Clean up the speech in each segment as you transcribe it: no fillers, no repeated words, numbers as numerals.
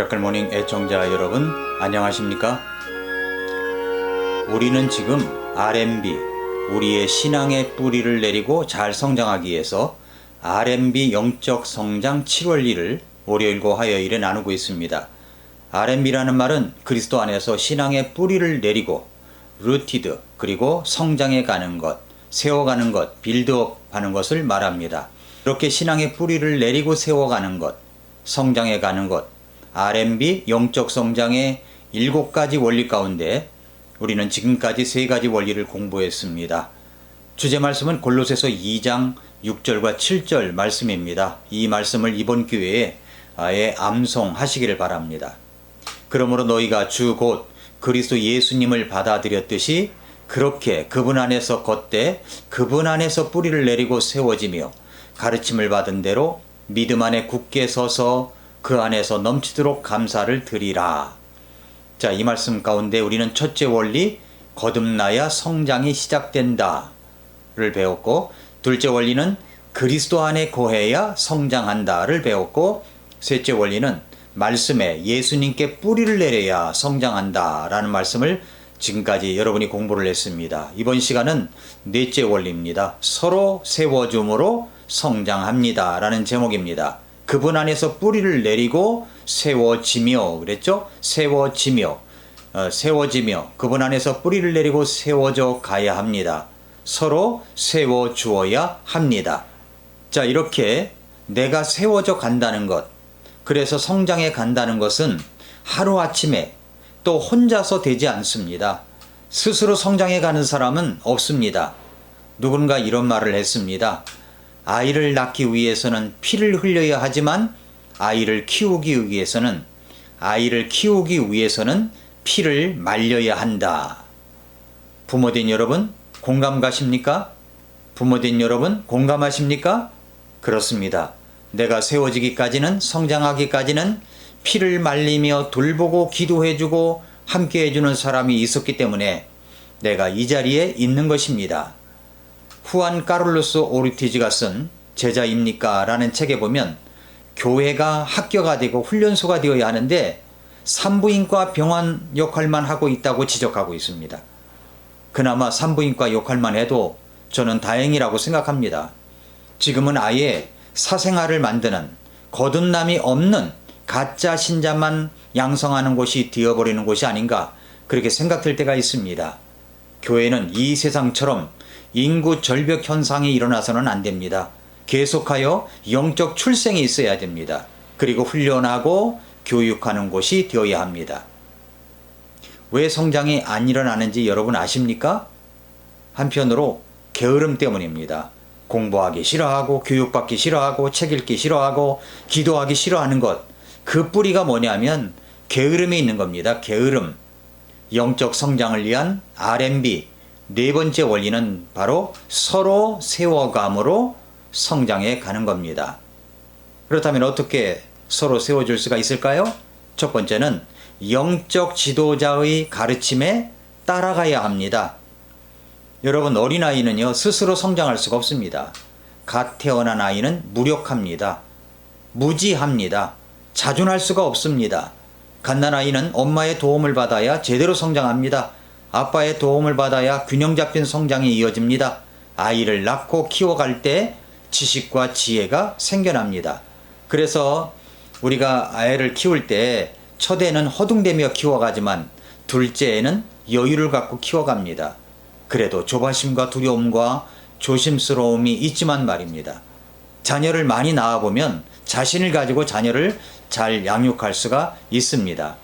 미라클 모닝 애청자 여러분, 안녕하십니까? 우리는 지금 RMB, 우리의 신앙의 뿌리를 내리고 잘 성장하기 위해서 RMB 영적 성장 7원리를 월요일과 화요일에 나누고 있습니다. RMB라는 말은 그리스도 안에서 신앙의 뿌리를 내리고 루티드, 그리고 성장해 가는 것, 세워가는 것, 빌드업 하는 것을 말합니다. 이렇게 신앙의 뿌리를 내리고 세워가는 것, 성장해 가는 것, RMB 영적 성장의 7가지 원리 가운데 우리는 지금까지 3가지 원리를 공부했습니다. 주제 말씀은 골로새서 2장 6절과 7절 말씀입니다. 이 말씀을 이번 기회에 아예 암송하시기를 바랍니다. 그러므로 너희가 주 곧 그리스도 예수님을 받아들였듯이 그렇게 그분 안에서 걷되 그분 안에서 뿌리를 내리고 세워지며 가르침을 받은 대로 믿음 안에 굳게 서서 그 안에서 넘치도록 감사를 드리라. 자, 이 말씀 가운데 우리는 첫째 원리, 거듭나야 성장이 시작된다 를 배웠고, 둘째 원리는 그리스도 안에 거해야 성장한다 를 배웠고, 셋째 원리는 말씀에 예수님께 뿌리를 내려야 성장한다 라는 말씀을 지금까지 여러분이 공부를 했습니다. 이번 시간은 넷째 원리입니다. 서로 세워줌으로 성장합니다 라는 제목입니다. 그분 안에서 뿌리를 내리고 세워지며 그랬죠? 세워지며 그분 안에서 뿌리를 내리고 세워져 가야 합니다. 서로 세워주어야 합니다. 자, 이렇게 내가 세워져 간다는 것, 그래서 성장해 간다는 것은 하루아침에 또 혼자서 되지 않습니다. 스스로 성장해 가는 사람은 없습니다. 누군가 이런 말을 했습니다. 아이를 낳기 위해서는 피를 흘려야 하지만 아이를 키우기 위해서는 피를 말려야 한다. 부모된 여러분 공감 가십니까? 부모된 여러분 공감하십니까? 그렇습니다. 내가 세워지기까지는, 성장하기까지는 피를 말리며 돌보고 기도해주고 함께 해주는 사람이 있었기 때문에 내가 이 자리에 있는 것입니다. 후안 카를로스 오르티즈가 쓴 제자입니까? 라는 책에 보면 교회가 학교가 되고 훈련소가 되어야 하는데 산부인과 병원 역할만 하고 있다고 지적하고 있습니다. 그나마 산부인과 역할만 해도 저는 다행이라고 생각합니다. 지금은 아예 사생활을 만드는, 거듭남이 없는 가짜 신자만 양성하는 곳이 되어버리는 곳이 아닌가, 그렇게 생각될 때가 있습니다. 교회는 이 세상처럼 인구 절벽 현상이 일어나서는 안 됩니다. 계속하여 영적 출생이 있어야 됩니다. 그리고 훈련하고 교육하는 곳이 되어야 합니다. 왜 성장이 안 일어나는지 여러분 아십니까? 한편으로 게으름 때문입니다. 공부하기 싫어하고 교육받기 싫어하고 책 읽기 싫어하고 기도하기 싫어하는 것, 그 뿌리가 뭐냐면 게으름이 있는 겁니다. 게으름. 영적 성장을 위한 RMB 네 번째 원리는 바로 서로 세워감으로 성장해 가는 겁니다. 그렇다면 어떻게 서로 세워줄 수가 있을까요? 첫 번째는 영적 지도자의 가르침에 따라가야 합니다. 여러분, 어린아이는요 스스로 성장할 수가 없습니다. 갓 태어난 아이는 무력합니다. 무지합니다. 자존할 수가 없습니다. 갓난아이는 엄마의 도움을 받아야 제대로 성장합니다. 아빠의 도움을 받아야 균형 잡힌 성장이 이어집니다. 아이를 낳고 키워갈 때 지식과 지혜가 생겨납니다. 그래서 우리가 아이를 키울 때 첫애는 허둥대며 키워가지만 둘째에는 여유를 갖고 키워갑니다. 그래도 조바심과 두려움과 조심스러움이 있지만 말입니다. 자녀를 많이 낳아보면 자신을 가지고 자녀를 잘 양육할 수가 있습니다.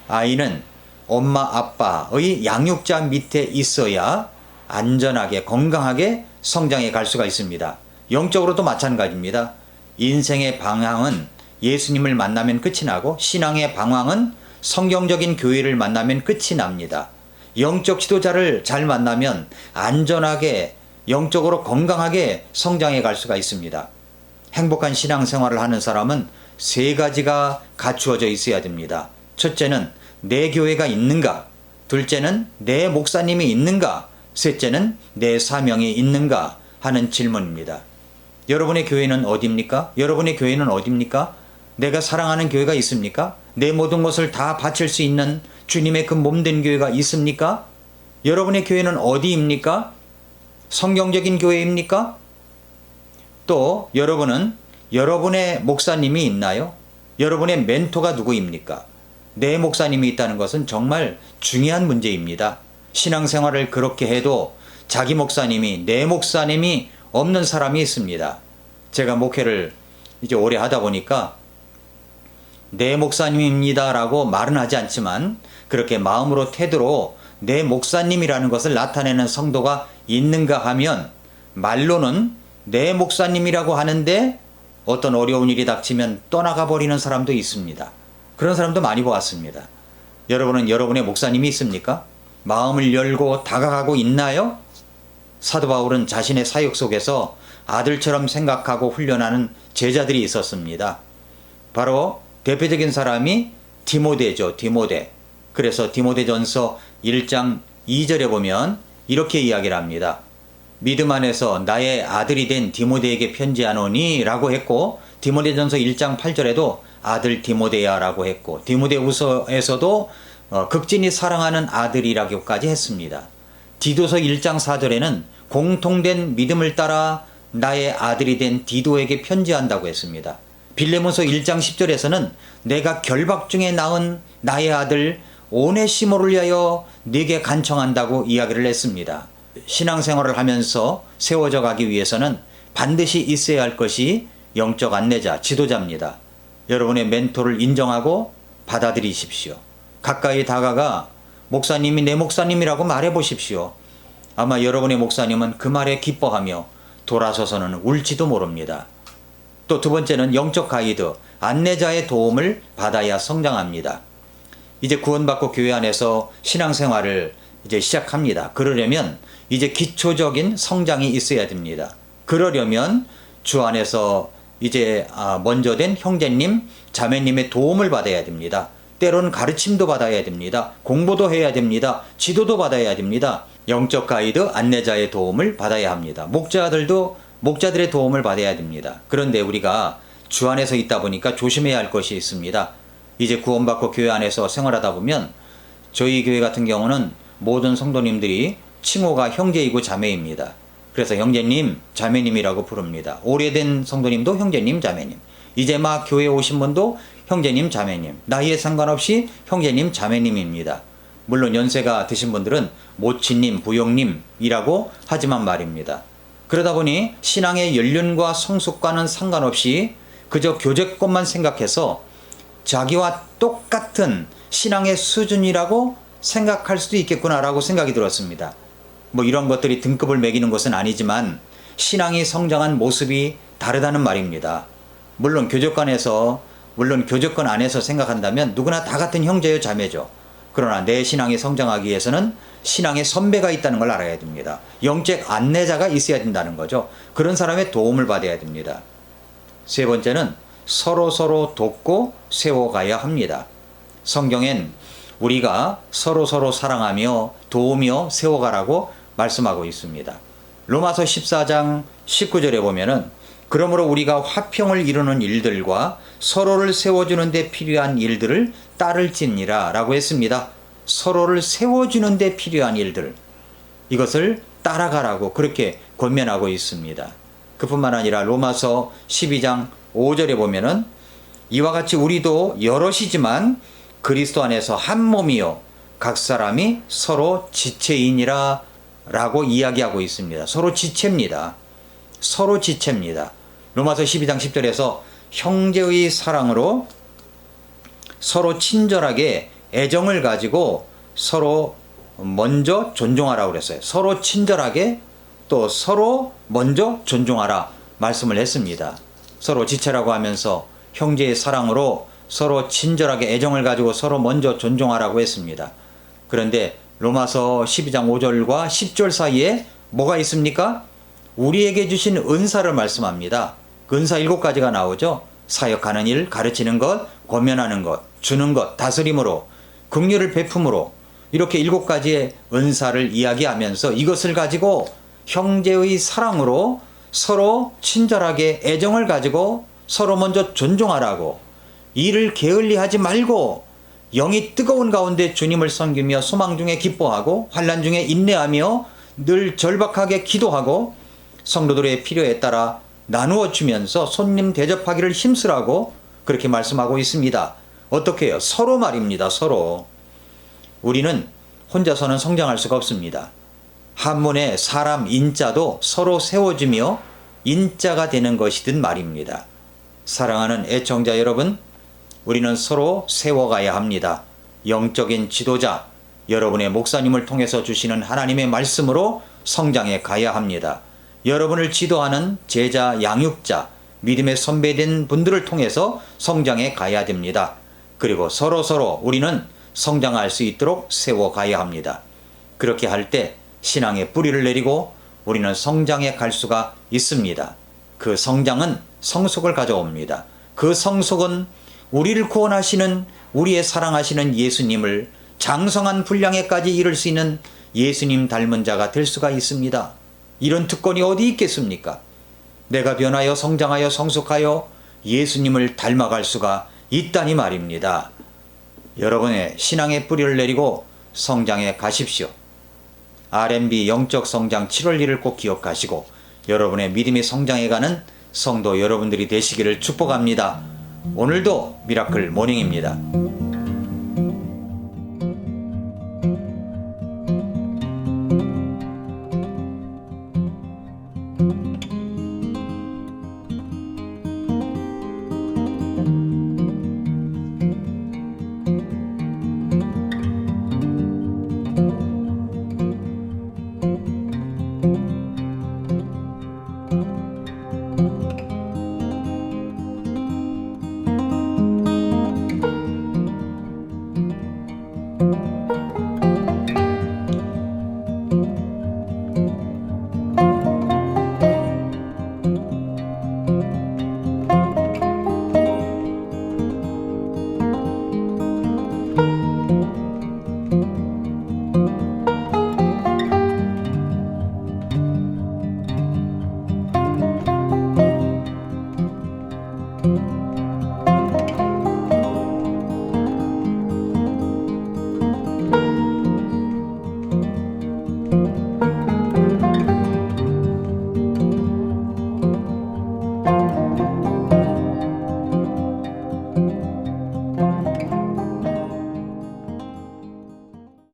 아이는 엄마 아빠의 양육자 밑에 있어야 안전하게 건강하게 성장해 갈 수가 있습니다. 영적으로도 마찬가지입니다. 인생의 방향은 예수님을 만나면 끝이 나고 신앙의 방향은 성경적인 교회를 만나면 끝이 납니다. 영적 지도자를 잘 만나면 안전하게 영적으로 건강하게 성장해 갈 수가 있습니다. 행복한 신앙생활을 하는 사람은 3가지가 갖추어져 있어야 됩니다. 첫째는 내 교회가 있는가, 둘째는 내 목사님이 있는가, 셋째는 내 사명이 있는가 하는 질문입니다. 여러분의 교회는 어디입니까? 여러분의 교회는 어디입니까? 내가 사랑하는 교회가 있습니까? 내 모든 것을 다 바칠 수 있는 주님의 그 몸된 교회가 있습니까? 여러분의 교회는 어디입니까? 성경적인 교회입니까? 또 여러분은 여러분의 목사님이 있나요? 여러분의 멘토가 누구입니까? 내 목사님이 있다는 것은 정말 중요한 문제입니다. 신앙생활을 그렇게 해도 자기 목사님이, 내 목사님이 없는 사람이 있습니다. 제가 목회를 이제 오래 하다 보니까 내 목사님입니다 라고 말은 하지 않지만 그렇게 마음으로 태도로 내 목사님이라는 것을 나타내는 성도가 있는가 하면 말로는 내 목사님이라고 하는데 어떤 어려운 일이 닥치면 떠나가 버리는 사람도 있습니다. 그런 사람도 많이 보았습니다. 여러분은 여러분의 목사님이 있습니까? 마음을 열고 다가가고 있나요? 사도 바울은 자신의 사역 속에서 아들처럼 생각하고 훈련하는 제자들이 있었습니다. 바로 대표적인 사람이 디모데죠. 디모데. 그래서 디모데전서 1장 2절에 보면 이렇게 이야기를 합니다. 믿음 안에서 나의 아들이 된 디모데에게 편지하노니 라고 했고, 디모데전서 1장 8절에도 아들 디모데야 라고 했고, 디모데후서에서도 극진히 사랑하는 아들이라고까지 했습니다. 디도서 1장 4절에는 공통된 믿음을 따라 나의 아들이 된 디도에게 편지한다고 했습니다. 빌레몬서 1장 10절에서는 내가 결박 중에 낳은 나의 아들 오네시모를 위하여 네게 간청한다고 이야기를 했습니다. 신앙생활을 하면서 세워져 가기 위해서는 반드시 있어야 할 것이 영적 안내자, 지도자입니다. 여러분의 멘토를 인정하고 받아들이십시오. 가까이 다가가 목사님이 내 목사님이라고 말해 보십시오. 아마 여러분의 목사님은 그 말에 기뻐하며 돌아서서는 울지도 모릅니다. 또 두 번째는 영적 가이드, 안내자의 도움을 받아야 성장합니다. 이제 구원받고 교회 안에서 신앙생활을 이제 시작합니다. 그러려면 이제 기초적인 성장이 있어야 됩니다. 그러려면 주 안에서 이제 먼저 된 형제님, 자매님의 도움을 받아야 됩니다. 때로는 가르침도 받아야 됩니다. 공부도 해야 됩니다. 지도도 받아야 됩니다. 영적 가이드, 안내자의 도움을 받아야 합니다. 목자들의 도움을 받아야 됩니다. 그런데 우리가 주 안에서 있다 보니까 조심해야 할 것이 있습니다. 이제 구원받고 교회 안에서 생활하다 보면 저희 교회 같은 경우는 모든 성도님들이 칭호가 형제이고 자매입니다. 그래서 형제님, 자매님이라고 부릅니다. 오래된 성도님도 형제님, 자매님. 이제 막 교회에 오신 분도 형제님, 자매님. 나이에 상관없이 형제님, 자매님입니다. 물론 연세가 드신 분들은 모치님, 부용님이라고 하지만 말입니다. 그러다 보니 신앙의 연륜과 성숙과는 상관없이 그저 교제권만 생각해서 자기와 똑같은 신앙의 수준이라고 생각할 수도 있겠구나라고 생각이 들었습니다. 뭐 이런 것들이 등급을 매기는 것은 아니지만 신앙이 성장한 모습이 다르다는 말입니다. 물론 교제권 안에서 생각한다면 누구나 다 같은 형제요 자매죠. 그러나 내 신앙이 성장하기 위해서는 신앙의 선배가 있다는 걸 알아야 됩니다. 영적 안내자가 있어야 된다는 거죠. 그런 사람의 도움을 받아야 됩니다. 세 번째는 서로 돕고 세워가야 합니다. 성경엔 우리가 서로 사랑하며 도우며 세워가라고 말씀하고 있습니다. 로마서 14장 19절에 보면은 그러므로 우리가 화평을 이루는 일들과 서로를 세워주는 데 필요한 일들을 따를지니라 라고 했습니다. 서로를 세워주는 데 필요한 일들, 이것을 따라가라고 그렇게 권면하고 있습니다. 그뿐만 아니라 로마서 12장 5절에 보면은 이와 같이 우리도 여럿이지만 그리스도 안에서 한 몸이요 각 사람이 서로 지체이니라 라고 이야기하고 있습니다. 서로 지체입니다. 로마서 12장 10절에서 형제의 사랑으로 서로 친절하게 애정을 가지고 서로 먼저 존중하라고 그랬어요. 서로 친절하게 또 서로 먼저 존중하라 말씀을 했습니다. 서로 지체라고 하면서 형제의 사랑으로 서로 친절하게 애정을 가지고 서로 먼저 존중하라고 했습니다. 그런데 로마서 12장 5절과 10절 사이에 뭐가 있습니까? 우리에게 주신 은사를 말씀합니다. 그 은사 7가지가 나오죠. 사역하는 일, 가르치는 것, 권면하는 것, 주는 것, 다스림으로, 긍휼을 베품으로, 이렇게 7가지의 은사를 이야기하면서 이것을 가지고 형제의 사랑으로 서로 친절하게 애정을 가지고 서로 먼저 존중하라고, 일을 게을리하지 말고 영이 뜨거운 가운데 주님을 섬기며 소망 중에 기뻐하고 환난 중에 인내하며 늘 절박하게 기도하고 성도들의 필요에 따라 나누어 주면서 손님 대접하기를 힘쓰라고 그렇게 말씀하고 있습니다. 어떻게 해요? 서로 말입니다. 서로. 우리는 혼자서는 성장할 수가 없습니다. 한문에 사람 인자도 서로 세워주며 인자가 되는 것이든 말입니다. 사랑하는 애청자 여러분, 우리는 서로 세워가야 합니다. 영적인 지도자, 여러분의 목사님을 통해서 주시는 하나님의 말씀으로 성장해 가야 합니다. 여러분을 지도하는 제자, 양육자, 믿음의 선배된 분들을 통해서 성장해 가야 됩니다. 그리고 서로 우리는 성장할 수 있도록 세워가야 합니다. 그렇게 할 때 신앙의 뿌리를 내리고 우리는 성장해 갈 수가 있습니다. 그 성장은 성숙을 가져옵니다. 그 성숙은 우리를 구원하시는 우리의 사랑하시는 예수님을 장성한 분량에까지 이룰 수 있는 예수님 닮은 자가 될 수가 있습니다. 이런 특권이 어디 있겠습니까? 내가 변하여 성장하여 성숙하여 예수님을 닮아갈 수가 있다니 말입니다. 여러분의 신앙의 뿌리를 내리고 성장해 가십시오. RMB 영적 성장 7월 1을 꼭 기억하시고 여러분의 믿음이 성장해가는 성도 여러분들이 되시기를 축복합니다. 오늘도 미라클 모닝입니다.